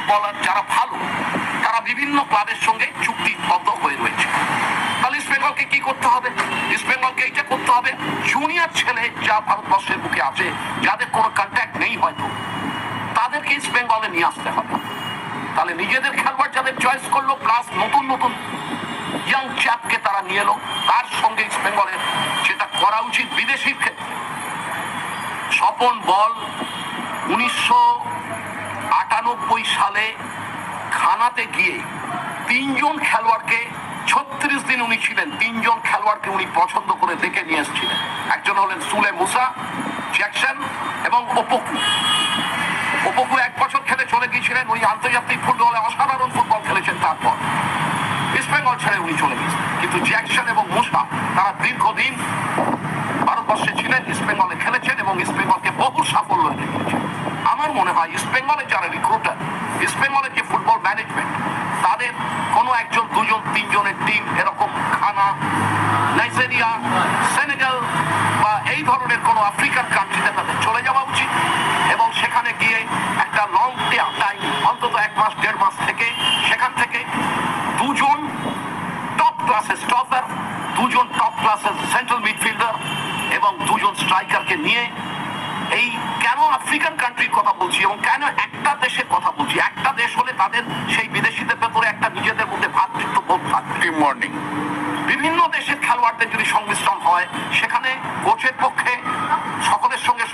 Footballer যারা ভালো তারা বিভিন্ন ক্লাবের সঙ্গে চুক্তিবদ্ধ হয়ে রয়েছে। তাহলে ইস্ট বেঙ্গলকে কি করতে হবে? ইস্ট বেঙ্গলকে এইটা করতে হবে, জুনিয়র ছেলে যা ভারতবর্ষের বুকে আছে, যাদের কোনো কন্ট্যাক্ট নেই হয়তো, তাদেরকে ইস্ট বেঙ্গলে নিয়ে আসতে হবে। তাহলে নিজেদের খেলোয়াড় যাদের চয়েস করলো, প্লাস নতুন নতুন ইয়াং চ্যাপকে তারা নিয়ে এলো, তার সঙ্গে ইস্ট বেঙ্গলের যেটা করা উচিত বিদেশির ক্ষেত্রে। স্বপন বল 1998 সালে ঘানাতে গিয়ে 3 জন খেলোয়াড়কে, 36 দিন উনি ছিলেন, 3 জন খেলোয়াড়কে উনি পছন্দ করে দেখে নিয়ে এসেছিলেন। একজন হলেন সুলে মুসা, জ্যাকসন এবং ওপোকু। ওপোকু 1 বছর খেলে চলে গিয়েছিলেন, উনি আন্তর্জাতিক ফুটবলে অসাধারণ ফুটবল খেলেছেন। তারপর ইস্ট বেঙ্গল ছেড়ে উনি চলে গেছেন, কিন্তু জ্যাকসন এবং মুসা তারা দীর্ঘদিন ভারতবর্ষে ছিলেন, ইস্ট বেঙ্গলে খেলেছেন এবং ইস্ট বেঙ্গলকে বহু সাফল্য এনে দিয়েছেন। আমার মনে হয় ইস্ট বেঙ্গলের যারা রিক্রুটার, ইস্ট বেঙ্গলের যে ফুটবল ম্যানেজমেন্ট, তাদের কোনো 1 জন 2 জন 3 জনের টিম এরকম ঘানা, নাইজেরিয়া, সেনেগাল বা এই ধরনের কোনো আফ্রিকান কান্ট্রিতে তাদের চলে যাওয়া উচিত এবং সেখানে গিয়ে একটা লং টাইম, অন্তত 1 মাস 1.5 মাস থেকে, সেখান থেকে 2 জন টপ ক্লাসের স্টপার, 2 জন টপ ক্লাসের সেন্ট্রাল মিডফিল্ডার এবং 2 জন স্ট্রাইকারকে নিয়ে, এই কেন আফ্রিকান কান্ট্রির কথা বলছি এবং কেন একটা দেশের কথা বলছি, একটা দেশ হলে তাদের সেই বিদেশিদের ভেতরে একটা নিজেদের মধ্যে ভ্রাতৃত্ব বোধ থাকবে, টিম বন্ডিং। বিভিন্ন দেশের খেলোয়াড়দের যদি সংমিশ্রণ হয়, সেখানে কোচের পক্ষে সকলের সঙ্গে